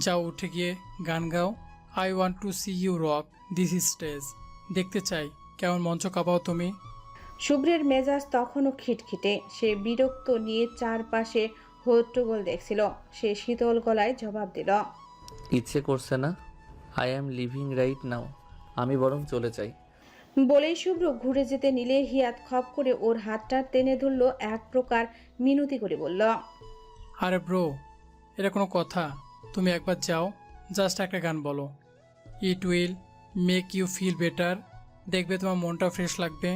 যাও উঠে গিয়ে গান গাও। I want to see you rock this stage. দেখতে চাই কেমন মঞ্চ কাঁপাও তুমি। শুভ্রের মেজাজ তখনও খিটখিটে। সে বিরক্ত নিয়ে চারপাশে হট্টগোল দেখছিল। সে শীতল গলায় জবাব দিল, ইচ্ছে করছে না। I am living right now. আমি বরং চলে যাই। বলেই শুভ্র ঘুরে যেতে নিলে হিয়াত খপ করে ওর হাতটা টেনে ধরল, এক প্রকার মিনতি করে বলল, আরে ব্রো, এটা কোনো কথা? তুমি একবার যাও, জাস্ট একটা গান বলো। It will make you feel better. দেখবে তোমার মনটা ফ্রেশ লাগবে।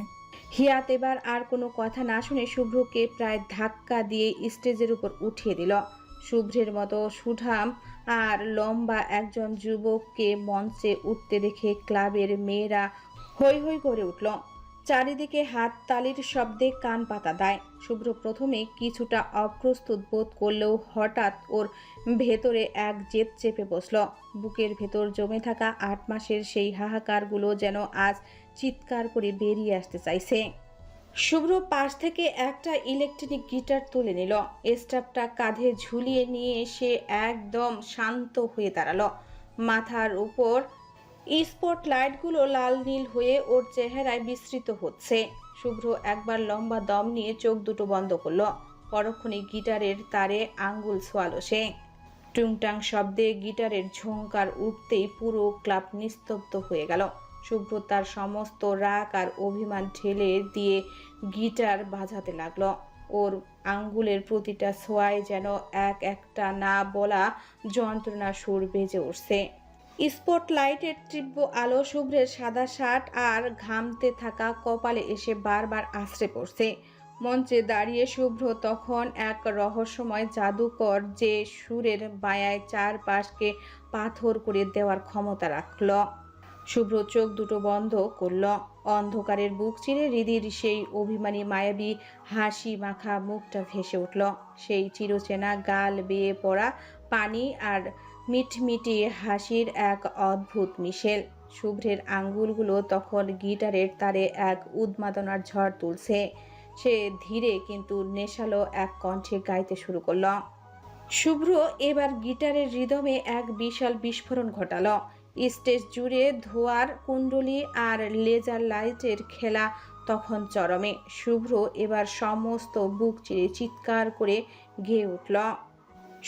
হিয়াত এবার আর কোনো কথা না শুনে শুভ্রকে প্রায় ধাক্কা দিয়ে স্টেজের উপর উঠিয়ে দিল। শুভ্রের মতো সুঠাম আর লম্বা একজন যুবককে মঞ্চে উঠতে দেখে ক্লাবের মেয়েরা হৈ হৈ করে উঠল। চারিদিকে হাততালির শব্দে কান পাতা দেয়। শুভ্র প্রথমে কিছুটা অপ্রস্তুত বোধ করলেও হঠাৎ ওর ভেতরে এক জেদ চেপে বসল। বুকের ভেতর জমে থাকা ৮ মাসের সেই হাহাকারগুলো যেন আজ চিৎকার করে বেরিয়ে আসতে চাইছে। শুভ্র পাশ থেকে একটা ইলেকট্রিক গিটার তুলে নিল। স্টাফটা কাঁধে ঝুলিয়ে নিয়ে সে একদম শান্ত হয়ে দাঁড়ালো। মাথার উপর স্পটলাইটগুলো লাল নীল হয়ে ওর চেহারায় বিস্তৃত হচ্ছে। শুভ্র একবার লম্বা দম নিয়ে চোখ দুটো বন্ধ করলো। পরক্ষণে গিটারের তারে আঙ্গুল ছোয়ালো সে। টুংটাং শব্দে গিটারের ঝংকার উঠতেই পুরো ক্লাব নিস্তব্ধ হয়ে গেল। শুভ্র তার সমস্ত রাগ আর অভিমান ঠেলে দিয়ে গিটার বাজাতে লাগলো। ওর আঙ্গুলের প্রতিটা ছোঁয়ায় যেন এক একটা না বলা যন্ত্রণার সুর বেজে উঠছে। স্পটলাইটের তীব্র আলো শুভ্রের সাদা শার্ট আর ঘামতে থাকা কপালে এসে বারবার আছড়ে পড়ছে। মঞ্চে দাঁড়িয়ে শুভ্র তখন এক রহস্যময় জাদুকর যে সুরের মায়ায় চারপাশকে পাথর করে দেওয়ার ক্ষমতা রাখল। শুভ্র চোখ দুটো বন্ধ করল। অন্ধকারের বুক চিরে হৃদির সেই অভিমানী মায়াবী হাসি মাখা মুখটা ভেসে উঠল। সেই চিরচেনা গাল বেয়ে পড়া পানি আর মিটমিটি হাসির এক অদ্ভুত মিশেল। শুভ্রের আঙ্গুলগুলো তখন গিটারের তারে এক উন্মাদনার ঝড় তুলছে। সে ধীরে কিন্তু নেশালো এক কণ্ঠে গাইতে শুরু করল। শুভ্র এবার গিটারের রিদমে এক বিশাল বিস্ফোরণ ঘটালো। স্টেজ জুড়ে ধোঁয়ার কুণ্ডলী আর লেজার লাইটের খেলা তখন চরমে। শুভ্র এবার সমস্ত বুক চিরে চিৎকার করে গেয়ে উঠল।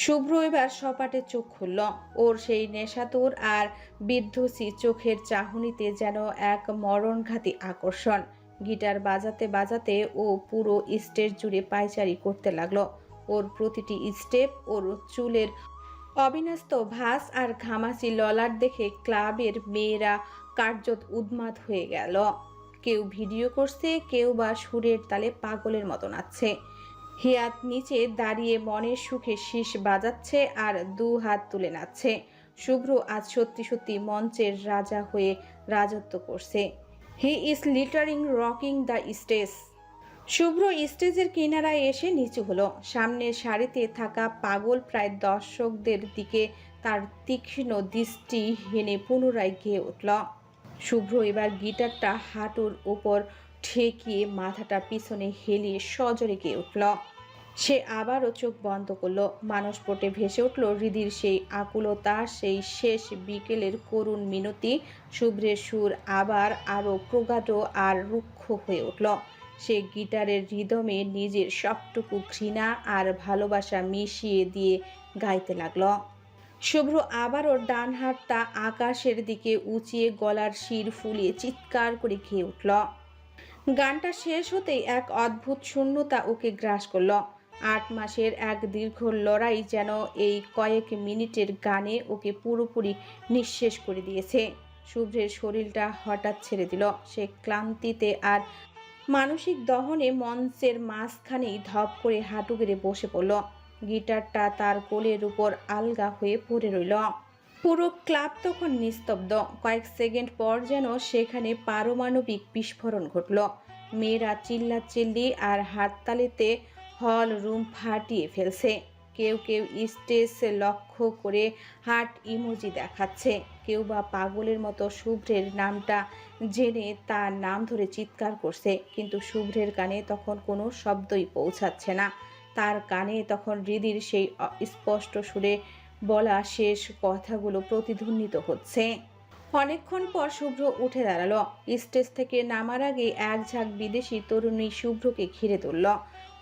শুভ্র এবার সপাটে চোখ খুলল। ওর সেই নেশাতুর আর বিধ্বসী চোখের চাহনিতে যেন এক মরণঘাতী আকর্ষণ। গিটার বাজাতে বাজাতে ও পুরো স্টেজ জুড়ে পায়চারি করতে লাগলো। ওর প্রতিটি স্টেপ, ওর চুলের অবিন্যস্ত ভাঁজ আর ঘামাচি ললাট দেখে ক্লাবের মেয়েরা কার্যত উন্মাদ হয়ে গেল। কেউ ভিডিও করছে, কেউ বা সুরের তালে পাগলের মতো নাচছে। হিয়াত নিচে দাঁড়িয়ে মনের সুখে শীষ বাজাচ্ছে আর ২ হাত তুলে নাচছে। শুভ্র আজ সত্যি সত্যি মঞ্চের রাজা হয়ে রাজত্ব করছে। He is literally rocking the stage. Shubhra স্টেজের কিনারায় এসে নিচু হলো। সামনের সারিতে থাকা পাগল প্রায় দর্শকদের দিকে তার তীক্ষ্ণ দৃষ্টি হেনে পুনরায় গেয়ে উঠল। শুভ্র এবার গিটারটা হাঁটুর উপর ঠেকিয়ে মাথাটা পিছনে হেলিয়ে সজোরে গেয়ে উঠল। সে আবারও চোখ বন্ধ করলো। মানসপটে ভেসে উঠল হৃদির সেই আকুলতা, সেই শেষ বিকেলের করুণ মিনতি। শুভ্রের সুর আবার আরও প্রগাঢ় আর রুক্ষ হয়ে উঠল। সে গিটারের রিদমে নিজের সবটুকু ঘৃণা আর ভালোবাসা মিশিয়ে দিয়ে গাইতে লাগল। শুভ্র আবারও ডান হাতটা আকাশের দিকে উঁচিয়ে গলার শির ফুলিয়ে চিৎকার করে গেয়ে উঠল। গানটা শেষ হতেই এক অদ্ভুত শূন্যতা ওকে গ্রাস করল। ৮ মাসের এক দীর্ঘ লড়াই যেন এই কয়েক মিনিটের গানে ওকে পুরোপুরি নিঃশেষ করে দিয়েছে। শুভ্রের শরীরটা হঠাৎ ছেড়ে দিল। সে ক্লান্তিতে আর মানসিক দহনে মঞ্চের মাঝখানেই ধপ করে হাঁটু গেড়ে বসে পড়ল। গিটারটা তার কোলের উপর আলগা হয়ে পড়ে রইল। পুরো ক্লাব তখন নিস্তব্ধ। কয়েক সেকেন্ড পর যেন সেখানে পারমাণবিক বিস্ফোরণ ঘটল। মেয়েরা চিল্লাচিল্লি আর হাততালিতে হল রুম ফাটিয়ে ফেলছে। কেউ কেউ স্টেজ লক্ষ্য করে হার্ট ইমোজি দেখাচ্ছে, কেউ বা পাগলের মতো শুভ্রের নামটা জেনে তার নাম ধরে চিৎকার করছে। কিন্তু শুভ্রের কানে তখন কোনো শব্দই পৌঁছাচ্ছে না। তার কানে তখন হৃদির সেই স্পষ্ট সুরে বলা শেষ কথাগুলো প্রতিধ্বনিত হচ্ছে। অনেকক্ষণ পর শুভ্র উঠে দাঁড়ালো। স্টেজ থেকে নামার আগে এক ঝাঁক বিদেশি তরুণী শুভ্রকে ঘিরে তুলল।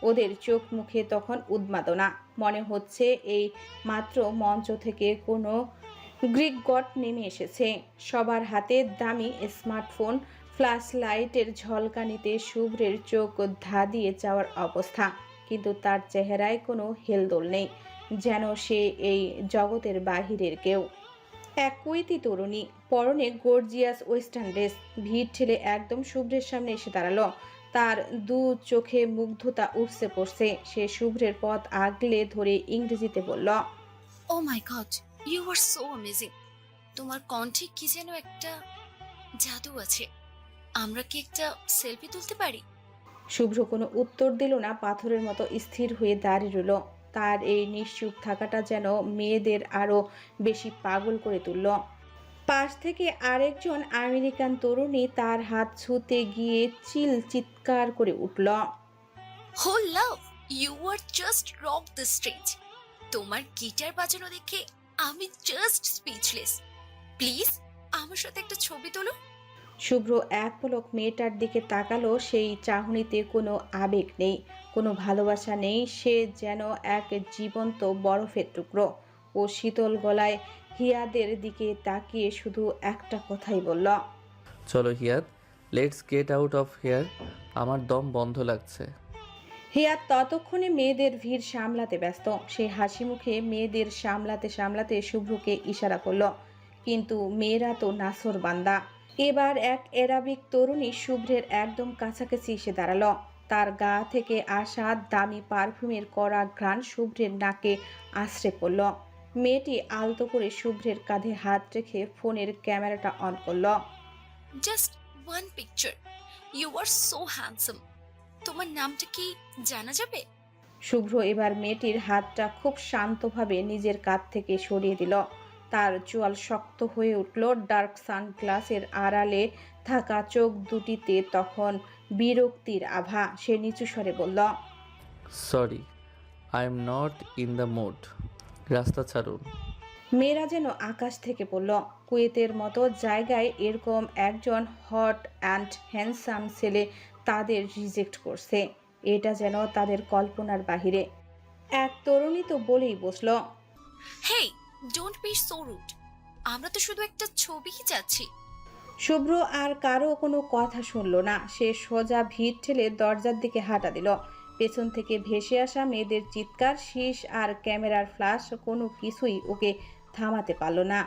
ওদের চোখ মুখে তখন উন্মাদনা। মনে হচ্ছে এই মাত্র মঞ্চ থেকে কোনো গ্রিক গড নেমে এসেছে। সবার হাতে দামি স্মার্টফোন, ফ্ল্যাশ লাইটের ঝলকানিতে শুভ্রের চোখ ধাঁধিয়ে যাওয়ার অবস্থা। কিন্তু তার চেহারায় কোনো হেলদোল নেই, যেন সে এই জগতের বাহিরের কেউ। এক কুইতি তরুণী, পরনে গর্জিয়াস ওয়েস্টার্ন ড্রেস, ভিড় ঠেলে একদম শুভ্রের সামনে এসে দাঁড়ালো। তার দু চোখে মুগ্ধতা উপসে পড়ছে। সে শুভ্রের পথ আগলে ধরে ইংরেজিতে বলল, oh my god, you are so amazing. তোমার কণ্ঠে কি যেন একটা জাদু আছে। আমরা কি একটা সেলফি তুলতে পারি? শুভ্র কোনো উত্তর দিল না, পাথরের মতো স্থির হয়ে দাঁড়িয়ে রইল। তার এই নিশ্চুপ থাকাটা যেন মেয়েদের আরো বেশি পাগল করে তুলল। পাশ থেকে আরেকজন আমেরিকান তরুণী তার হাত ছুঁতে গিয়ে চিৎকার করে উঠল, whoa love, you are just rock the stage. তোমার গিটার বাজানো দেখে আমি জাস্ট স্পিচলেস। প্লিজ আমার সাথে একটা ছবি তোলো। শুভ্র এক পলক মেয়েটার দিকে তাকালো। সেই চাহনিতে কোনো আবেগ নেই, কোনো ভালোবাসা নেই। সে যেন এক জীবন্ত বরফের টুকরো। ও শীতল গলায় হিয়াদের দিকে তাকিয়ে শুধু একটা কথাই বলল, চলো হিয়াত, let's get out of here. আমার দম বন্ধ লাগছে। হিয়াদ ততক্ষণে মেয়েদের ভিড় সামলাতে ব্যস্ত। সে হাসি মুখে মেয়েদের সামলাতে সামলাতে শুভ্রকে ইশারা করল, কিন্তু মেয়েরা তো নাসর বান্দা। এবার এক অ্যারাবিক তরুণী শুভ্রের একদম কাছাকাছি এসে দাঁড়ালো। তার গা থেকে আসা দামি পারফিউমের কড়া ঘ্রাণ শুভ্রের নাকে আছড়ে পড়ল। মেয়েটি আলতো করে শুভ্রের কাঁধে হাত রেখে ফোনের ক্যামেরাটা অন করল। Just one picture. You are so handsome. তোমার নামটা কি জানা যাবে? শুভ্র এবার মেয়েটির হাতটা খুব শান্তভাবে নিজের কাঁধ থেকে সরিয়ে দিল। তার চোয়াল শক্ত হয়ে উঠল। ডার্ক সানগ্লাসের আড়ালে থাকা চোখ দুটিতে তখন বিরক্তির আভা। সে নিচু স্বরে বলল, sorry, I am not in the mood. রাস্তা ছাড়ুন। মেয়েরা যেন আকাশ থেকে পড়ল। কুয়েতের মতো জায়গায় এরকম একজন হট অ্যান্ড হ্যান্ডসাম ছেলে তাদের রিজেক্ট করছে, এটা যেন তাদের কল্পনার বাহিরে। এক তরুণী তো বলেই বসল, হেই, ডোন্ট বি সো রুড। আমরা তো শুধু একটা ছবিই চাচ্ছি। শুভ্র আর কারো কোনো কথা শুনল না। সে সোজা ভিড় ঠেলে দরজার দিকে হাঁটা দিল। পেছন থেকে ভেসে আসা মেয়েদের চিৎকার, শীষ আর ক্যামেরার ফ্ল্যাশ কোনো কিছুই ওকে থামাতে পারল না।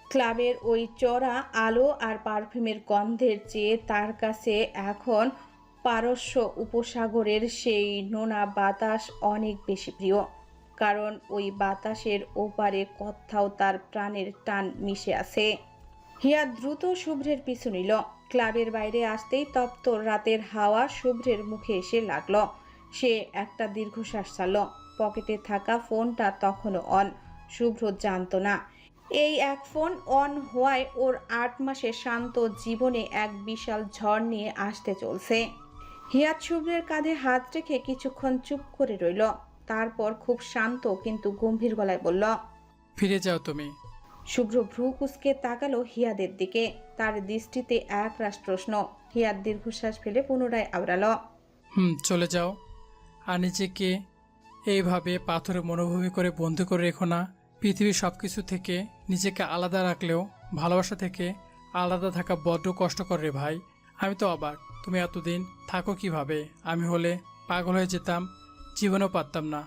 ক্লাবের ওই চড়া আলো আর পারফিউমের গন্ধের চেয়ে তার কাছে এখন পারস্য উপসাগরের সেই নোনা বাতাস অনেক বেশি প্রিয়। কারণ ওই বাতাসের ওপারে কোথাও তার প্রাণের টান মিশে আছে। হিয়া দ্রুত শুভ্রের পিছু নিল। ক্লাবের বাইরে আসতেই তপ্ত রাতের হাওয়া শুভ্রের মুখে এসে লাগলো। সে একটা দীর্ঘশ্বাস ছাড়ল। পকেটে থাকা ফোনটা তখনও অন। শুভ্র জানতো না এই এক ফোন অন হওয়ায় ওর 8 মাসের শান্ত জীবনে এক বিশাল ঝড় নিয়ে আসতে চলছে। হিয়াত শুভ্রের কাঁধে হাত রেখে কিছুক্ষণ চুপ করে রইল। তারপর খুব শান্ত কিন্তু গম্ভীর গলায় বলল, ফিরে যাও তুমি। শুভ্র ভ্রু কুঁচকে তাকালো হিয়াদের দিকে। তার দৃষ্টিতে একরাশ প্রশ্ন। হিয়াদ দীর্ঘশ্বাস ফেলে পুনরায় আওড়ালো, চলে যাও। আর নিজেকে এইভাবে পাথরে মনোভূমি করে বন্দি করে রেখো না। পৃথিবীর সব কিছু থেকে নিজেকে আলাদা রাখলেও ভালোবাসা থেকে আলাদা থাকা বড্ড কষ্টকর রে ভাই। আমি তো অবাক, তুমি এতদিন থাকো কিভাবে। আমি হলে পাগল হয়ে যেতাম, জীবনেও পারতাম না।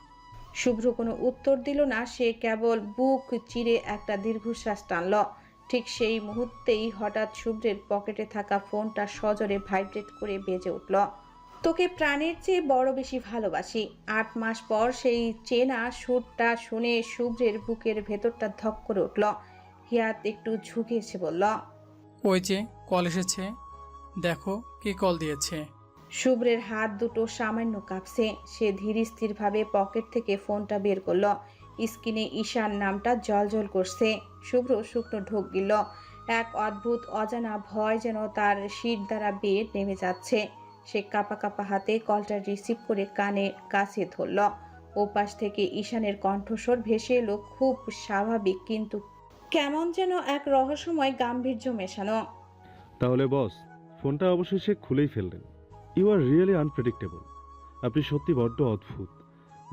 শুভ্র কোনো উত্তর দিল না। সে কেবল বুক চিরে একটা দীর্ঘশ্বাস টানল। ঠিক সেই মুহূর্তেই হঠাৎ শুভ্রের পকেটে থাকা ফোনটা সজোরে ভাইব্রেট করে বেজে উঠল। তোকে প্রাণের চেয়ে বড় বেশি ভালোবাসি। 8 মাস পর সেই চেনা সুরটা শুনে শুভ্রের বুকের ভেতরটা ধক করে উঠল। হিয়াত একটু ঝুঁকে এসে বলল, ওই যে কল এসেছে, দেখো কে কল দিয়েছে। শুভ্রের হাত দুটো সামান্য কাঁপছে। সে ধীর স্থিরভাবে পকেট থেকে ফোনটা বের করল। স্ক্রিনে ঈশার নামটা জলজল করছে। শুভ্র শুকনো ঢোক গিলল। এক অদ্ভুত অজানা ভয় যেন তার শির দ্বারা বেয়ে নেমে যাচ্ছে। সে কাঁপা কাঁপা হাতে কলটা রিসিভ করে কানে কাছে ধরল। ওপাশ থেকে ঈশানের কণ্ঠস্বর ভেসে এলো, খুব স্বাভাবিক কিন্তু কেমন যেন এক রহস্যময় গাম্ভীর্য মেশানো। তাহলে বস, ফোনটা অবশেষে খুলেই ফেললেন। You are really unpredictable. আপনি সত্যি বড্ড অদ্ভুত।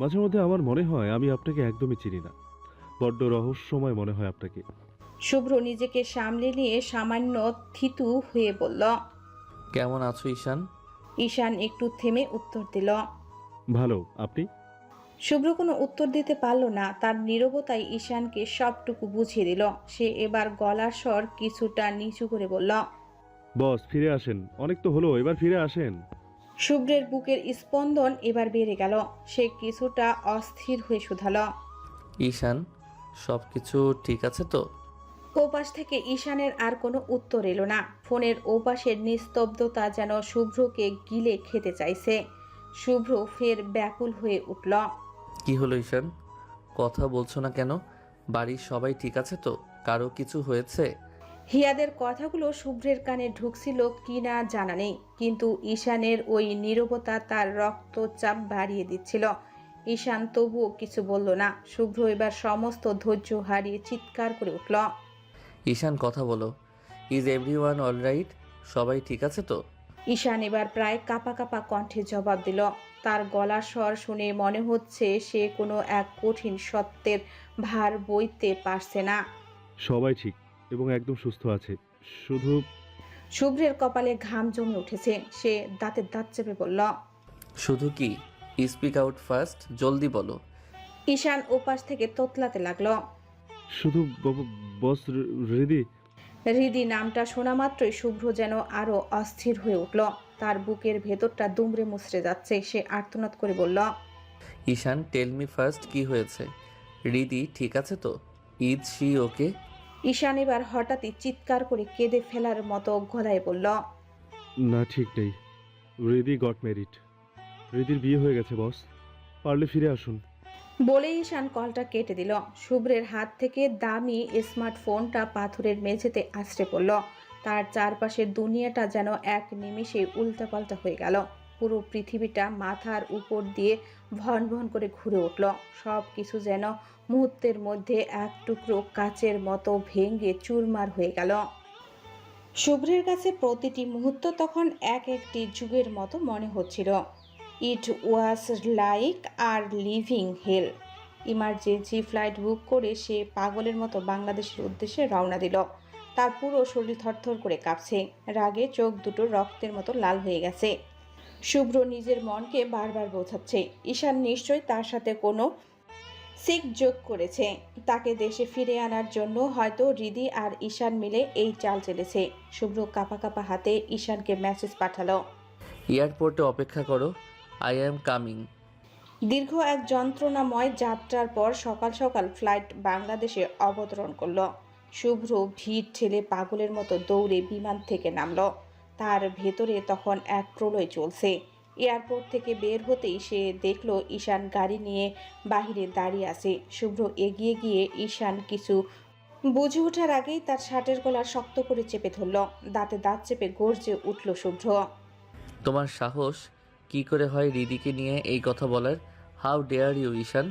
মাঝে মধ্যে আমার মনে হয় আমি আপনাকে একদমই চিনি না। বড্ড রহস্যময় মনে হয় আপনাকে। শুভ্র নিজেকে সামলে নিয়ে সামান্য থিতু হয়ে বলল। কেমন আছো ঈশান? ঈশান একটু থেমে উত্তর দিল। ভালো, আপনি? শুভ্র কোনো উত্তর দিতে পারল না। তার নীরবতাই ঈশানকে সবটুকু বুঝিয়ে দিল। সে এবার গলার স্বর কিছুটা নিচু করে বলল। বস ফিরে আসেন, অনেক তো হলো, এবার ফিরে আসেন। শুভ্রের বুকের স্পন্দন এবার বেড়ে গেল। সে কিছুটা অস্থির হয়ে শুধাল। ঈশান, সব কিছু ঠিক আছে তো? ওপাশ থেকে ঈশানের আর কোনো উত্তর এলো না। ফোনের ওপাশের নিস্তব্ধতা যেন শুভ্রকে গিলে খেতে চাইছে। শুভ্র ফের ব্যাকুল হয়ে উঠল। কি হলো ঈশান, কথা বলছো না কেন? বাড়ির সবাই ঠিক আছে তো? কারো কিছু হয়েছে? হিয়াদের কথাগুলো শুভ্রের কানে ঢুকছিল কিনা জানা নেই, কিন্তু ঈশানের ওই নীরবতা তার রক্তচাপ বাড়িয়ে দিচ্ছিল। ঈশান তবুও কিছু বলল না। শুভ্র এবার সমস্ত ধৈর্য হারিয়ে চিৎকার করে উঠল। ঈশান, কথা বলো। Is everyone alright? সবাই ঠিক আছে তো? ঈশান এবার প্রায় কাঁপা কাঁপা কণ্ঠে জবাব দিল। তার গলার স্বর শুনে মনে হচ্ছে সে কোনো এক কঠিন সত্যের ভার বইতে পারছে না। সবাই ঠিক এবং একদম সুস্থ আছে, শুধু। শুভ্রের কপালে ঘাম জমে উঠেছে। সে দাঁতের দাঁত চেপে বলল। শুধু কি? স্পিক আউট ফার্স্ট, জলদি বলো। ঈশান ওপাশ থেকে তোতলাতে লাগলো। শুধু বস রিদি। হৃদি নামটা শোনা মাত্রই শুভ্র যেন আরো অস্থির হয়ে উঠল। তার বুকের ভেতরটা দুমড়ে মুচড়ে যাচ্ছে। সে আর্তনাদ করে বলল। ঈশান, টেল মি ফার্স্ট, কি হয়েছে? রিদি ঠিক আছে তো? ইজ শি ওকে? ঈশান এবার হঠাৎই চিৎকার করে কেঁদে ফেলার মতো গলায় বলল। না, ঠিক নেই। Riddhi got married. রিদির বিয়ে হয়ে গেছে বস, পারলে ফিরে আসুন। বলে ঈশান কলটা কেটে দিল। শুভ্রের হাত থেকে দামি স্মার্টফোনটা পাথরের মেঝেতে আছড়ে পড়ল। তার চারপাশের দুনিয়াটা যেন এক নিমিষে উল্টাপাল্টা হয়ে গেল। পুরো পৃথিবীটা মাথার উপর দিয়ে ভন ভন করে ঘুরে উঠল। সব কিছু যেন মুহূর্তের মধ্যে এক টুকরো কাচের মতো ভেঙে চুরমার হয়ে গেল। শুভ্রের কাছে প্রতিটি মুহূর্ত তখন এক একটি যুগের মতো মনে হচ্ছিল। It was like our living hell. Emergency flight book করে সে পাগলের মতো বাংলাদেশের উদ্দেশ্যে রওনা দিল। তার পুরো শরীর থরথর করে কাঁপছে। রাগে চোখ দুটো রক্তের মতো লাল হয়ে গেছে। শুভ্র নিজের মনকে বারবার বোঝাচ্ছে ঈশান নিশ্চয়ই তার সাথে কোনো সিক যোগ করেছে। তাকে দেশে ফিরে আনার জন্য হয়তো রিদি আর ঈশান মিলে এই চাল চেলেছে। শুভ্র কাঁপা কাঁপা হাতে ঈশানকে মেসেজ পাঠালো। এয়ারপোর্টে অপেক্ষা করো, আই অ্যাম কামিং। দীর্ঘ এক যন্ত্রণাময় যাত্রার পর সকাল সকাল ফ্লাইট বাংলাদেশে অবতরণ করল। শুভ্র ভিড় ঠেলে পাগলের মতো দৌড়ে বিমান থেকে নামল। তার ভেতরে তখন এক প্রলয় চলছে। এয়ারপোর্ট থেকে বের হতেই সে দেখল ঈশান গাড়ি নিয়ে বাহিরে দাঁড়িয়ে আছে। শুভ্র এগিয়ে গিয়ে ঈশান কিছু বুঝে ওঠার আগেই তার শার্টের গলা শক্ত করে চেপে ধরল। দাঁতে দাঁত চেপে গর্জে উঠল শুভ্র। তোমার সাহস কি করে হয় রিদিকে নিয়ে এই কথা বলার? হাউ ডেয়ার ইউ ঈশান?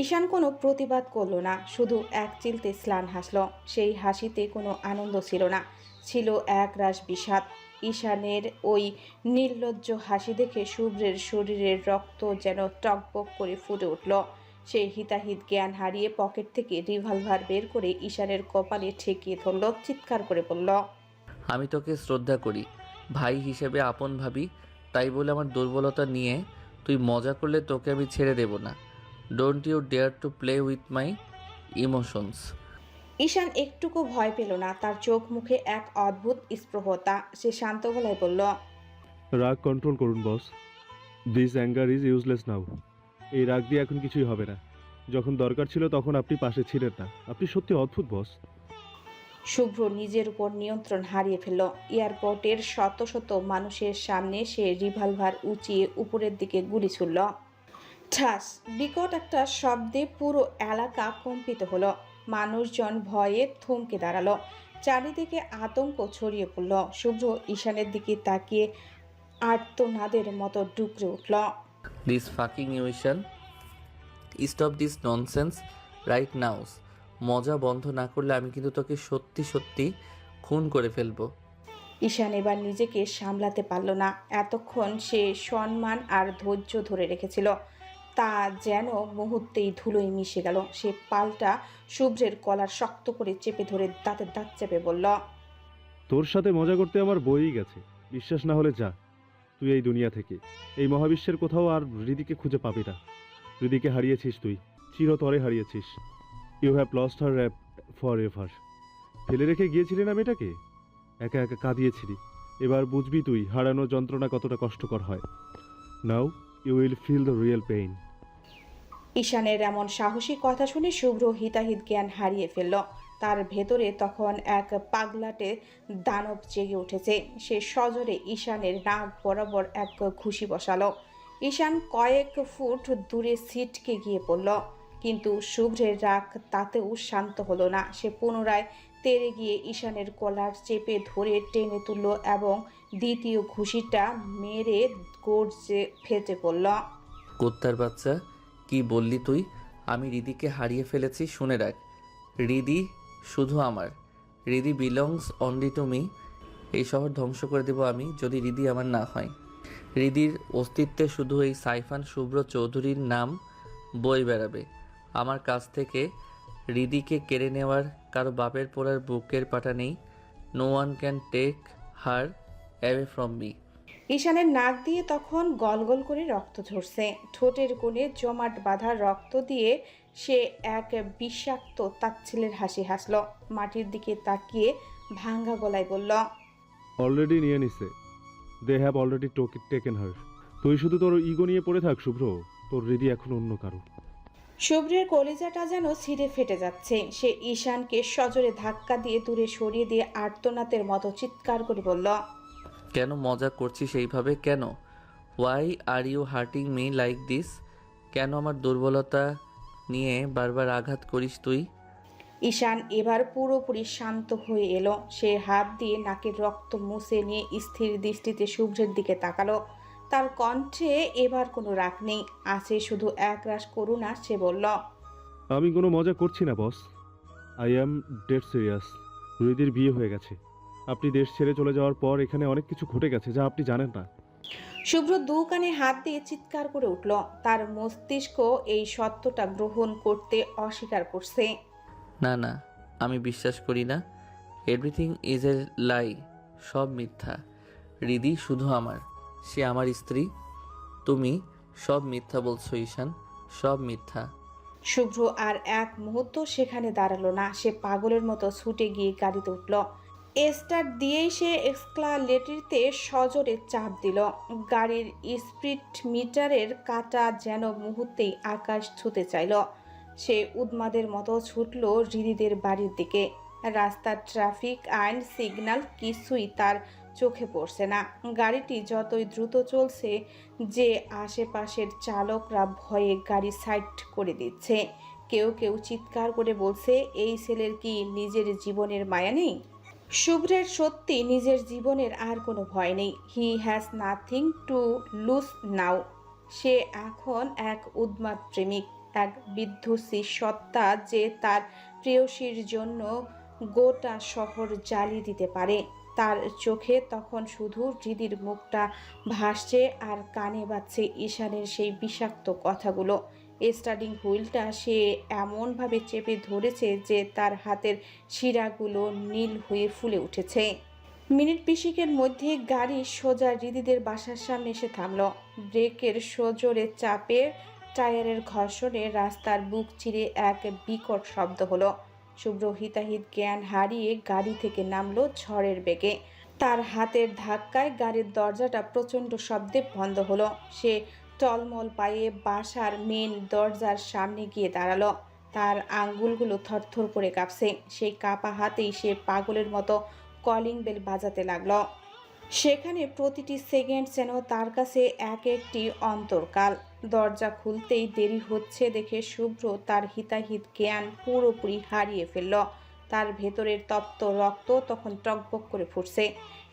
ঈশান কোনো প্রতিবাদ করল না, শুধু এক চিলতে স্লান হাসল। সেই হাসিতে কোনো আনন্দ ছিল না, ছিল এক রাশ বিষাদ। ঈশানের ওই নির্লজ্জ হাসি দেখে শুভ্রের শরীরের রক্ত যেন টকবক করে ফুটে উঠল। সে হিতাহিত জ্ঞান হারিয়ে পকেট থেকে রিভলভার বের করে ঈশানের কপালে ঠেকিয়ে ধরল, চিৎকার করে বলল। আমি তোকে শ্রদ্ধা করি, ভাই হিসেবে আপন ভাবি, তাই বলে আমার দুর্বলতা নিয়ে তুই মজা করলে তোকে আমি ছেড়ে দেব না। Don't you dare to play with my emotions. Ishan একটুকু ভয় পেল না। তার চোখ মুখে এক অদ্ভুত স্পৃহতা। সে শান্ত গলায় বলল। রাগ কন্ট্রোল করুন বস। দিস অ্যাঙ্গার ইজ ইউজলেস নাও। এই রাগ দিয়ে এখন কিছুই হবে না। যখন দরকার ছিল তখন আপনি পাশে ছিলেন না। আপনি সত্যি অদ্ভুত বস। শুভ্র নিজের উপর নিয়ন্ত্রণ হারিয়ে ফেলল। এয়ারপোর্টের শত শত মানুষের সামনে সে রিভলভার উঁচিয়ে উপরের দিকে গুলি ছুড়ল। ঠাস বিকট একটা শব্দে পুরো এলাকা কম্পিত হলো। মানুষজন ভয়ে থমকে দাঁড়ালো। চারিদিকে আতঙ্ক ছড়িয়ে পড়ল। শুভ্র ঈশানের দিকে তাকিয়ে আর্তনাদের মতো ডুকরে উঠল। This fucking you Ishan. Stop this nonsense right now. মজা বন্ধ না করলে আমি কিন্তু তোকে সত্যি সত্যি খুন করে ফেলবো। ঈশান এবার নিজেকে সামলাতে পারল না। এতক্ষণ সে সম্মান আর ধৈর্য ধরে রেখেছিল, তা যেন মুহূর্তেই ধুলোয় মিশে গেল। সে পাল্টা শুভ্রের কলার শক্ত করে চেপে ধরে দাঁতে দাঁত চেপে বলল, তোর সাথে মজা করতে আমার বইই গেছে। বিশ্বাস না হলে যা, তুই এই দুনিয়া থেকে, এই মহাবিশ্বের কোথাও আর হৃদিকে খুঁজে পাবি না। হৃদিকে হারিয়েছিস তুই, চিরতরে হারিয়েছিস। You have lost her forever. ফেলে রেখে গিয়েছিলি না মেয়েটাকে, একা একা কাঁদিয়েছিলি। এবার বুঝবি তুই হারানো যন্ত্রণা কতটা কষ্টকর হয়। Now you will feel the real pain. ঈশানের এমন সাহসী কথা শুনে শুভ্র হিতাহিত জ্ঞান হারিয়ে ফেলল। তার ভেতরে তখন এক পাগলাটে দানব জেগে উঠেছে। সে সজোরে ঈশানের নাক বরাবর এক ঘুষি বসালো। ঈশান কয়েক ফুট দূরে ছিটকে গিয়ে পড়ল, কিন্তু শুভ্রের রাগ তাতেও শান্ত হলো না। সে পুনরায় তেড়ে গিয়ে ঈশানের কলার চেপে ধরে টেনে তুলল এবং দ্বিতীয় ঘুষিটা মেরে গর্জে ফেটে পড়ল। কুত্তার বাচ্চা, কি বললি তুই? আমি হৃদিকে হারিয়ে ফেলেছি। শুনে রাখ, হৃদি শুধু আমার। হৃদি বিলংস অনলি টু মি। এই শহর ধ্বংস করে দেব আমি যদি হৃদি আমার না হয়। হৃদির অস্তিত্বে শুধু এই সাইফান শুভ্র চৌধুরীর নাম বয়ে বেড়াবে। আমার কাছ থেকে হৃদিকে কেড়ে নেওয়ার কারো বাপের পোড়ার বুকের পাটা নেই। No one can take her away from me. ঈশানের নাক দিয়ে তখন গলগল করে রক্ত ঝরছে। ঠোঁটের কোণে জমাট বাঁধা রক্ত দিয়ে সে এক বিষাক্ত তাচ্ছিলের হাসি হাসল। মাটির দিকে তাকিয়ে ভাঙ্গা গলায় বলল, অলরেডি নিয়ে নিছে। দে হ্যাভ অলরেডি টেকেন হার। তুই শুধু তোর ইগো নিয়ে পড়ে থাক শুভ্র, তোর হৃদি এখন অন্য কারো। শুভ্রের কলিজাটা যেন ছিঁড়ে ফেটে যাচ্ছে। সে ঈশানকে সজোরে ধাক্কা দিয়ে দূরে সরিয়ে দিয়ে আর্তনাদের মতো চিৎকার করে বলল, কেন মজা করছিস এইভাবে? কেন? Why are you hurting me like this? কেন আমার দুর্বলতা নিয়ে বারবার আঘাত করিস তুই? ঈশান এবার পুরোপুরি শান্ত হয়ে এলো। সে হাত দিয়ে নাকের রক্ত মুছে নিয়ে স্থির দৃষ্টিতে শুভ্রের দিকে তাকালো। তার কণ্ঠে এবার কোনো রাগ নেই, আছে শুধু একরাশ করুণা। সে বলল, আমি কোনো মজা করছি না boss. I am dead serious. হৃদির বিয়ে হয়ে গেছে। আপনি দেশ ছেড়ে চলে যাওয়ার পর এখানে অনেক কিছু ঘটে গেছে যা আপনি জানেন না। শুভ্র দু কানে হাত দিয়ে চিৎকার করে উঠল। তার মস্তিষ্ক এই সত্যটা গ্রহণ করতে অস্বীকার করছে। না না, আমি বিশ্বাস করি না। এভরিথিং ইজ এ লাই। সব মিথ্যা। হৃদি শুধু আমার, সে আমার স্ত্রী। তুমি সব মিথ্যা বলছো ঈশান, সব মিথ্যা। শুভ্র আর এক মুহূর্ত সেখানে দাঁড়ালো না। সে পাগলের মতো ছুটে গিয়ে গাড়িতে উঠল। স্টার্ট দিয়েই সে এক্সক্লালেটরিতে সজোরে চাপ দিল। গাড়ির স্পিড মিটারের কাঁটা যেন মুহূর্তেই আকাশ ছুঁতে চাইল। সে উন্মাদের মতো ছুটল হৃদিদের বাড়ির দিকে। রাস্তার ট্রাফিক আইন সিগন্যাল কিছুই তার চোখে পড়ছে না। গাড়িটি যতই দ্রুত চলছে, যে আশেপাশের চালকরা ভয়ে গাড়ি সাইড করে দিচ্ছে। কেউ কেউ চিৎকার করে বলছে, এই ছেলের কি নিজের জীবনের মায়া নেই? শুভ্রের সত্যি নিজের জীবনের আর কোনো ভয় নেই। He has nothing to lose now. সে এখন এক উন্মাদ প্রেমিক, এক বিধ্বংসী সত্তা যে তার প্রেয়সীর জন্য গোটা শহর জ্বালিয়ে দিতে পারে। তার চোখে তখন শুধু হৃদির মুখটা ভাসছে আর কানে বাজছে ঈশানের সেই বিষাক্ত কথাগুলো। স্টার্টিং হুইলটা সে এমনভাবে চেপে ধরেছে যে তার হাতের শিরাগুলো নীল হয়ে ফুলে উঠেছে। মিনিট বিশেকের মধ্যে গাড়ি সোজা হৃদিদের বাসার সামনে এসে থামল। ব্রেকের সজোরে চাপে টায়ারের ঘর্ষণে রাস্তার বুক চিরে এক বিকট শব্দ হলো। শুভ্র হিতাহিত জ্ঞান হারিয়ে গাড়ি থেকে নামলো ঝড়ের বেগে। তার হাতের ধাক্কায় গাড়ির দরজাটা প্রচণ্ড শব্দে বন্ধ হলো। সে টলমল পায়ে বাসার মেন দরজার সামনে গিয়ে দাঁড়ালো। তার আঙ্গুলগুলো থরথর করে কাঁপছে। সেই কাঁপা হাতেই সে পাগলের মতো কলিং বেল বাজাতে লাগলো। সেখানে প্রতিটি সেকেন্ড যেন তার কাছে এক একটি অন্তর্কাল। দরজা খুলতেই দেরি হচ্ছে দেখে শুভ্র তার হিতাহিত জ্ঞান পুরোপুরি হারিয়ে ফেলল। তার ভেতরের তপ্ত রক্ত তখন টকবক করে ফুটছে।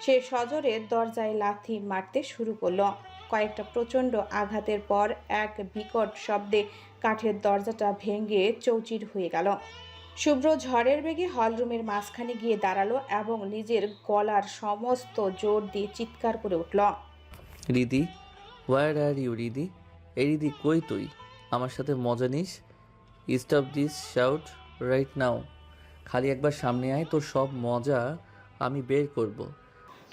সে সজোরে দরজায় লাথি মারতে শুরু করলো। কয়েকটা প্রচণ্ড আঘাতের পর এক বিকট শব্দে কাঠের দরজাটা ভেঙে চৌচির হয়ে গেল। শুভ্র ঝড়ের বেগে হলরুমের মাঝখানে গিয়ে দাঁড়ালো এবং নিজের গলার সমস্ত জোর দিয়ে চিৎকার করে উঠল। Ridi, where are you Ridi? এই রিদি, কই তুই? আমার সাথে মজা নিস? Stop this shout right now. খালি একবার সামনে আয়, তোর সব মজা আমি বের করব।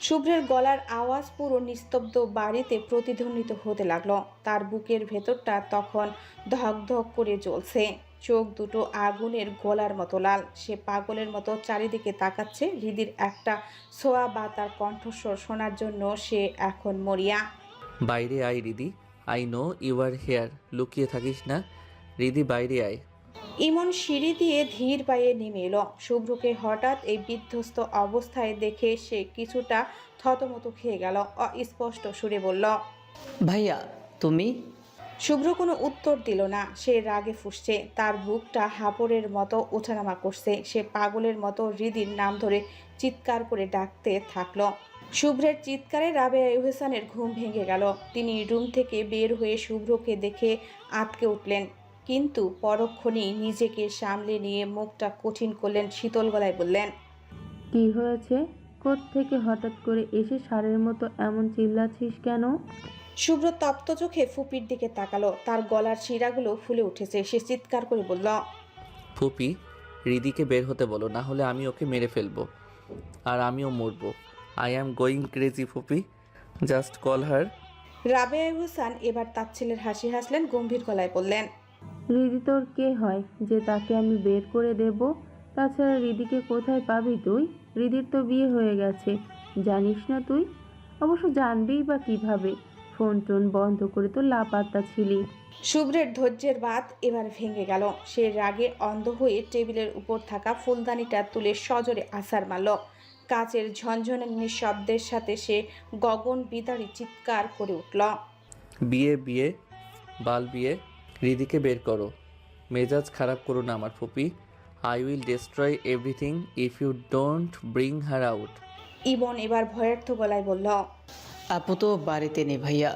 শুভ্রের গলার আওয়াজ পুরো নিস্তব্ধ বাড়িতে প্রতিধ্বনিত হতে লাগলো। তার বুকের ভেতরটা তখন ধক ধক করে জ্বলছে, চোখ দুটো আগুনের গোলার মতো লাল। সে পাগলের মতো চারিদিকে তাকাচ্ছে। হৃদির একটা ছোঁয়া বা তার কণ্ঠস্বর শোনার জন্য সে এখন মরিয়া। বাইরে আয় Ridi, I know you are here. লুকিয়ে থাকিস না রিদি, বাইরে আয়। ইমন সিঁড়ি দিয়ে ধীর পায়ে নেমে এলো। শুভ্রকে হঠাৎ এই বিধ্বস্ত অবস্থায় দেখে সে কিছুটা থতমত খেয়ে গেল। অস্পষ্ট সুরে বলল, ভাইয়া তুমি? শুভ্র কোনো উত্তর দিল না। সে রাগে ফুঁসছে, তার বুকটা হাঁপড়ের মতো ওঠানামা করছে। সে পাগলের মতো হৃদির নাম ধরে চিৎকার করে ডাকতে থাকলো। শুভ্রের চিৎকারে রাবেয়া ইহসানের ঘুম ভেঙে গেল। তিনি রুম থেকে বের হয়ে শুভ্রকে দেখে আঁতকে উঠলেন, কিন্তু পরক্ষণেই নিজেকে সামলে নিয়ে মুখটা কঠিন করলেন, শীতল গলায় বললেন, কি হয়েছে? কোত্থেকে হঠাৎ করে এসে ষাঁড়ের মতো এমন চিল্লাচ্ছিস কেন? শুভ্র তপ্ত চোখে ফুপির দিকে তাকালো। তার গলার শিরাগুলো ফুলে উঠেছে। সে চিৎকার করে বলল, ফুপি, রিদিকে বের হতে বলো, না হলে আমি ওকে মেরে ফেলবো আর আমিও মরবো। আই অ্যাম গোয়িং ক্রেজি ফুপি, জাস্ট কল হার। রাবেয়া ইহসান এবার তাচ্ছিলের হাসি হাসলেন, গম্ভীর গলায় বললেন, রিদি তোর কে হয় যে তাকে আমি বের করে দেব? তাছাড়া রিদিকে কোথায় পাবি তুই? রিদির তো বিয়ে হয়ে গেছে, জানিস না তুই? অবশ্য জানবিই বা কিভাবে? ফোন টোন বন্ধ করে তো লাপাত্তা ছিলি। শুভ্রের ধৈর্যের বাঁধ এবার ভেঙে গেল। সে রাগে অন্ধ হয়ে টেবিলের উপর থাকা ফুলদানিটা তুলে সজোরে আছাড় মারল। কাচের ঝনঝনানি শব্দের সাথে সে গগন বিদারী চিৎকার করে উঠল, বিয়ে বিয়ে বাল বিয়ে, রিদিকে বের করো। মেজাজ খারাপ করো না আমার ফুপি। I will destroy everything if you don't bring her out. Ibon এবার ভয়ার্থ গলায় বলল, আপু তো বাড়িতে নেই ভাইয়া,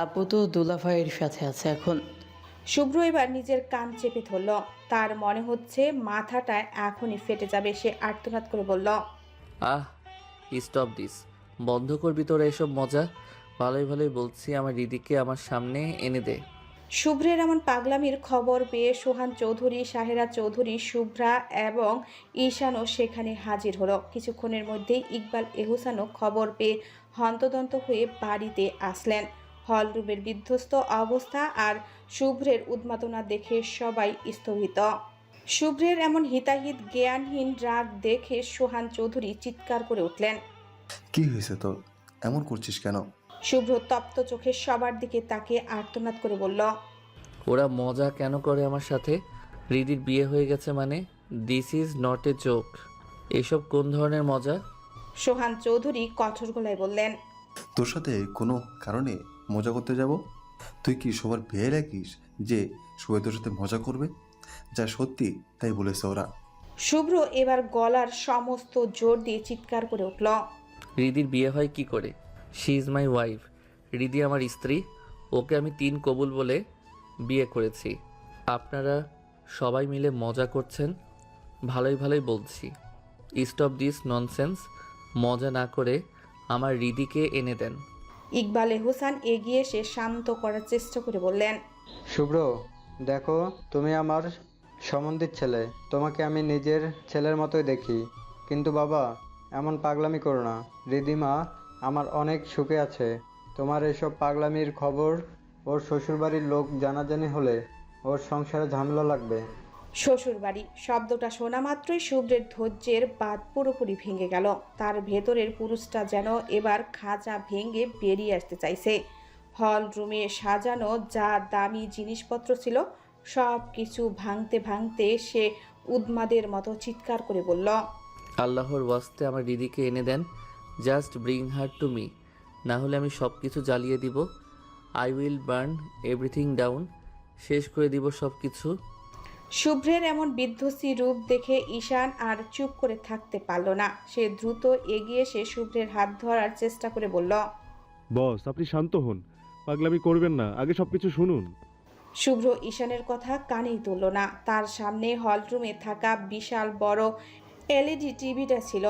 আপু তো দুলাভাইয়ের সাথে আছে এখন। শুভ্র এবার নিজের কান চেপে ধরল। তার মনে হচ্ছে মাথাটা এখনই ফেটে যাবে। সে আর্তনাদ করে বলল, আহ, স্টপ দিস। বন্ধ করবি তোরা এসব মজা? ভালোই ভালোই বলছি, আমার রিদিকে আমার সামনে এনে দে। শুভ্রের এমন পাগলামির খবর পেয়ে সোহান চৌধুরী, সাহেরা চৌধুরী, শুভ্রা এবং ঈশানও সেখানে হাজির হলো। কিছুক্ষণের মধ্যেই ইকবাল এহসানও খবর পেয়ে হন্তদন্ত হয়ে বাড়িতে আসলেন। হলরুমের বিধ্বস্ত অবস্থা আর শুভ্রের উন্মাদনা দেখে সবাই স্থগিত। শুভ্রের এমন হিতাহিত জ্ঞানহীন রাগ দেখে সোহান চৌধুরী চিৎকার করে উঠলেন, কি হয়েছে তোর? এমন করছিস কেন? শুভ্র তপ্ত চোখে সবার দিকে তাকিয়ে আর্তনাদ করে বলল, ওরা মজা কেন করে আমার সাথে? রিদির বিয়ে হয়ে গেছে মানে? This is not a joke. এসব কোন ধরনের মজা? সোহান চৌধুরী কঠোর গলায় বললেন, তোর সাথে কোনো কারণে মজা করতে যাব? তুই কি সবার বিয়ে রাখিস যে সবাই তোর সাথে মজা করবে? যা সত্যি তাই বলেছে ওরা। শুভ্র এবার গলার সমস্ত জোর দিয়ে চিৎকার করে উঠল, রিদির বিয়ে হয় কি করে? She is my wife. Ridi আমার স্ত্রী। ওকে আমি 3 কবুল বলে বিয়ে করেছি। আপনারা সবাই মিলে মজা করছেন। ভালোই ভালোই বলছি, স্টপ দিস ননসেন্স। মজা না করে আমার রিদিকে এনে দেন। ইকবাল এহসান এগিয়ে এসে শান্ত করার চেষ্টা করে বললেন, শুভ্র, দেখো তুমি আমার সম্বন্ধীর ছেলে, তোমাকে আমি নিজের ছেলের মতোই দেখি। কিন্তু বাবা, এমন পাগলামি করো না। রিদিমা আমার অনেক সুখে আছে। তোমার এসব পাগলামির খবর ওর শ্বশুরবাড়ির লোক জানাজানি হলে ওর সংসারে ঝামেলা লাগবে। শ্বশুরবাড়ি শব্দটা শোনা মাত্রই শুভ্রের ধৈর্যের বাঁধ পুরোপুরি ভেঙে গেল। তার ভেতরের পুরুষটা যেন এবার খাঁচা ভেঙে বেরিয়ে আসতে চাইছে। হল রুমে সাজানো যা দামি জিনিসপত্র ছিল সব কিছু ভাঙতে ভাঙতে সে উন্মাদের মতো চিৎকার করে বলল, আল্লাহর ওয়াস্তে আমার রিদিকে এনে দেন। Just bring her to me, না হলে আমি সব কিছু জ্বালিয়ে দিব। I will burn everything down. শেষ করে দিব সব কিছু। শুভ্রের এমন বিধ্বস্ত রূপ দেখে ঈশান আর চুপ করে থাকতে পারল না। সে দ্রুত এগিয়ে এসে শুভ্রের হাত ধরার চেষ্টা করে বলল, বস, আপনি শান্ত হন, পাগলামি করবেন না, আগে সব কিছু শুনুন। শুভ্র ঈশানের কথা কানেই তুলল না। তার সামনে হলরুমে থাকা বিশাল বড় এলইডি টিভিটা ছিল।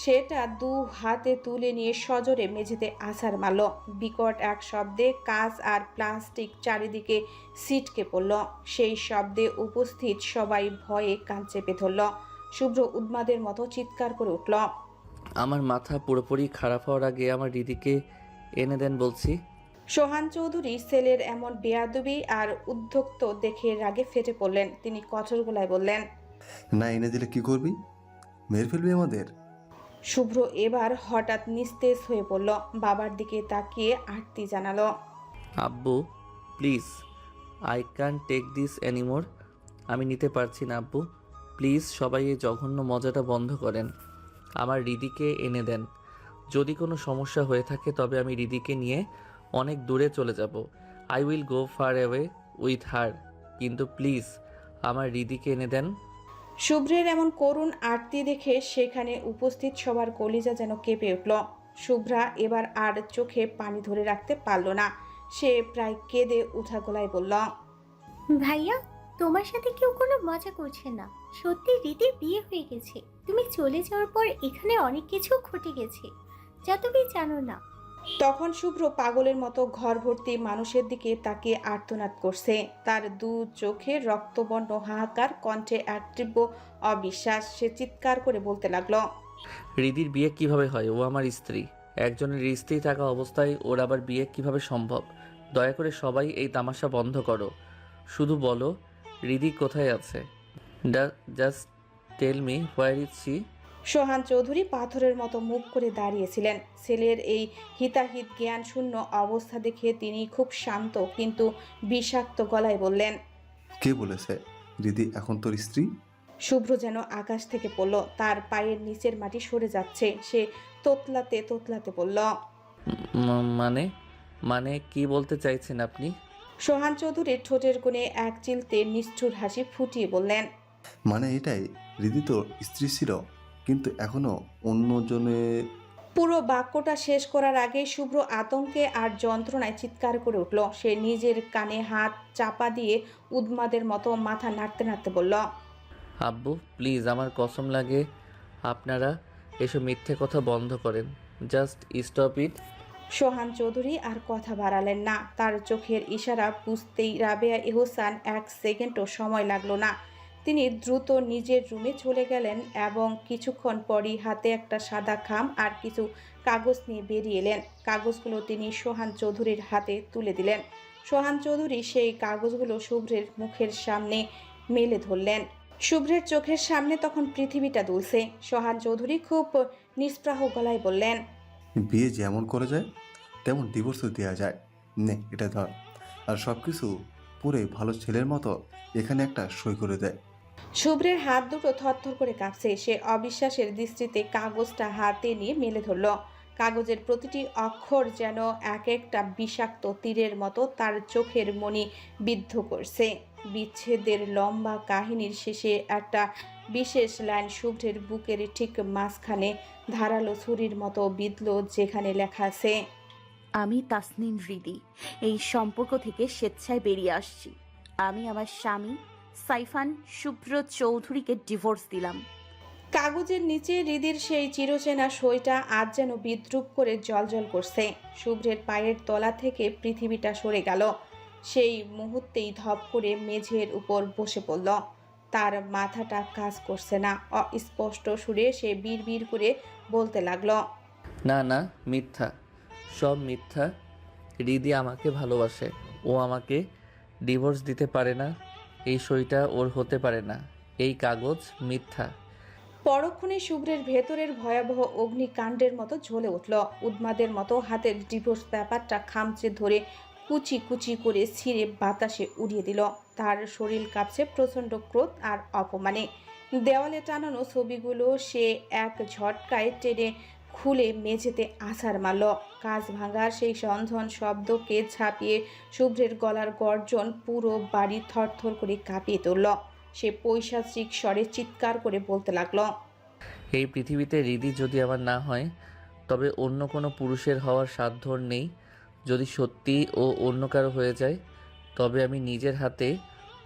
সেটা দু হাতে তুলে নিয়ে সজোরে মেঝেতে আছাড় মারল। বিকট এক শব্দে কাঁচ আর প্লাস্টিক চারিদিকে ছিটকে পড়ল। সেই শব্দে উপস্থিত সবাই ভয়ে কান চেপে ধরল। শুভ্র উন্মাদের মতো চিৎকার করে উঠল। আমার মাথা পুরোপুরি খারাপ হওয়ার আগে আমার দিদিকে এনে দেন বলছি। সোহান চৌধুরী ছেলের এমন বেয়াদবি আর উদ্যোক্ত দেখে রাগে ফেটে পড়লেন। তিনি কঠোর গলায় বললেন, না এনে দিলে কি করবি? মেরে ফেলবি আমাদের? শুভ্র এবার হঠাৎ নিস্তেজ হয়ে পড়ল। বাবার দিকে তাকিয়ে আর্তি জানালো, আব্বু please, I can take this anymore. আমি নিতে পারছি না আব্বু, প্লিজ সবাই এই জঘন্য মজাটা বন্ধ করেন। আমার রিদিকে এনে দেন। যদি কোনো সমস্যা হয়ে থাকে তবে আমি রিদিকে নিয়ে অনেক দূরে চলে যাব। I will go far away with her, কিন্তু প্লিজ আমার রিদিকে এনে দেন। শুভ্রের এমন করুণ আরতি দেখে সেখানে উপস্থিত সবার কলিজা যেন কেঁপে উঠল। শুভ্রা এবার আর চোখে পানি ধরে রাখতে পারল না। সে প্রায় কেঁদে উঠা গলায় বলল, ভাইয়া, তোমার সাথে কেউ কোনো মজা করছে না। সত্যি রীতির বিয়ে হয়ে গেছে। তুমি চলে যাওয়ার পর এখানে অনেক কিছু ঘটে গেছে যা তুমি জানো না। তখন শুভ্র পাগলের মতো ঘর ভর্তি মানুষের দিকে তাকিয়ে আর্তনাদ করছে। তার দু চোখে রক্তবর্ণ হাহাকার, কণ্ঠে এক তীব্র অবিশ্বাস। সে চিৎকার করে বলতে লাগলো, রিদির বিয়ে কিভাবে হয়? ও আমার স্ত্রী। একজনের স্ত্রী থাকা অবস্থায় ওর আবার বিয়ে কিভাবে সম্ভব? দয়া করে সবাই এই তামাশা বন্ধ করো। শুধু বলো রিদি কোথায় আছে। Just tell me where is she. Sohan Chowdhury পাথরের মতো মুখ করে দাঁড়িয়েছিলেন। ছেলের এই হিতাহিত জ্ঞান শূন্য অবস্থা দেখে তিনি খুব শান্ত কিন্তু বিষাক্ত গলায় বললেন, কে বলেছে দিদি এখন তোর স্ত্রী? শুভ্র যেন আকাশ থেকে পড়ল। তার পায়ের নিচের মাটি সরে যাচ্ছে। সে তোতলাতে তোতলাতে বলল, মানে মানে কি বলতে চাইছেন আপনি? সোহান চৌধুরীর ঠোঁটের কোণে এক চিলতে নিষ্ঠুর হাসি ফুটিয়ে বললেন, মানে এটাই, দিদি তোর স্ত্রী ছিল কিন্তু এখনো অন্যজনে। পুরো বাক্যটা শেষ করার আগে শুভ্র আতঙ্কে আর যন্ত্রণায় চিৎকার করে উঠল। সে নিজের কানে হাত চাপা দিয়ে উন্মাদের মতো মাথা নাড়তে নাড়তে বলল, আব্বু প্লিজ, আমার কসম লাগে আপনারা এসব মিথ্যে কথা বন্ধ করেন। Just stop it. Sohan Chowdhury আর কথা বাড়ালেন না। তার চোখের ইশারা বুঝতেই রাবেয়া এহসান এক সেকেন্ডও সময় লাগলো না। তিনি দ্রুত নিজের রুমে চলে গেলেন এবং কিছুক্ষণ পরই হাতে একটা সাদা খাম আর কিছু কাগজ নিয়ে বেরিয়ে এলেন। কাগজগুলো তিনি সোহান চৌধুরীর হাতে তুলে দিলেন। সোহান চৌধুরী সেই কাগজগুলো শুভ্রের মুখের সামনে মেলে ধরলেন। শুভ্রের চোখের সামনে তখন পৃথিবীটা দুলছে। সোহান চৌধুরী খুব নিষ্প্রাহ গলায় বললেন, বিয়ে যেমন করে যায় তেমন ডিভোর্সও দেওয়া যায়। নে এটা ধর, আর সব কিছু পুরো ভালো ছেলের মতো এখানে একটা সই করে দেয়। শুভ্রের হাত দুটো থরথর করে কাঁপছে। সে অবিশ্বাসের দৃষ্টিতে কাগজটা হাতে নিয়ে মেলে ধরল। কাগজের প্রতিটি অক্ষর যেন এক একটা বিষাক্ত তীরের মতো তার চোখের মণি বিদ্ধ করছে। বিচ্ছেদের লম্বা কাহিনীর শেষে একটা বিশেষ লাইন শুভ্রের বুকের ঠিক মাঝখানে ধারালো ছুরির মতো বিঁধল, যেখানে লেখা আছে, আমি তাসনিম হৃদি এই সম্পর্ক থেকে স্বেচ্ছায় বেরিয়ে আসছি। আমি আমার স্বামী সাইফান শুভ্র চৌধুরীকে ডিভোর্স দিলাম। কাগজের নিচে হৃদির সেই চিরচেনা সইটা আজ যেন বিদ্রুপ করে জ্বলজ্বল করছে। শুভ্রের পায়ের তলা থেকে পৃথিবীটা সরে গেল। সেই মুহূর্তেই ধপ করে মেঝের উপর বসে পড়ল। তার মাথাটা কাজ করছে না। অস্পষ্ট সুরে সে বিড়বিড় করে বলতে লাগলো, না না, মিথ্যা, সব মিথ্যা। রিদি আমাকে ভালোবাসে। ও আমাকে ডিভোর্স দিতে পারে না। এই সইটা ওর হতে পারে না। এই কাগজ মিথ্যা। পরক্ষণে শুভ্রের ভেতরের ভয়াবহ অগ্নিকাণ্ডের মতো জ্বলে উঠল। উন্মাদের মতো হাতের ডিভোর্স পেপারটা খামচে ধরে কুচি কুচি করে ছিঁড়ে বাতাসে উড়িয়ে দিল। তার শরীর কাঁপছে প্রচণ্ড ক্রোধ আর অপমানে। দেওয়ালে টানানো ছবিগুলো সে এক ঝটকায় টেনে খুলে মেঝেতে আছাড় মারল। কাঁচ ভাঙার সেই সন্ধন শব্দকে ছাপিয়ে শুভ্রের গলার গর্জন পুরো বাড়ি থরথর করে কাঁপিয়ে তুলল। সে পৈশাচিক স্বরে চিৎকার করে বলতে লাগলো, এই পৃথিবীতে রিদি যদি আমার না হয় তবে অন্য কোনো পুরুষের হওয়ার সাধ্য ওর নেই। যদি সত্যি ও অন্য কারো হয়ে যায় তবে আমি নিজের হাতে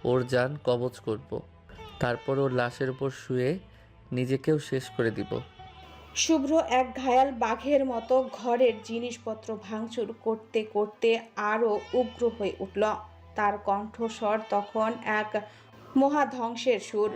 ওর জান কবজ করব। তারপর ওর লাশের উপর শুয়ে নিজেকেও শেষ করে দিব। শুভ্র এক ঘায়াল বাঘের মতো ঘরের জিনিসপত্র ভাঙচুর করতে করতে আরও উগ্র হয়ে উঠল। তার কণ্ঠস্বর তখন এক মহাধ্বংসের সুর।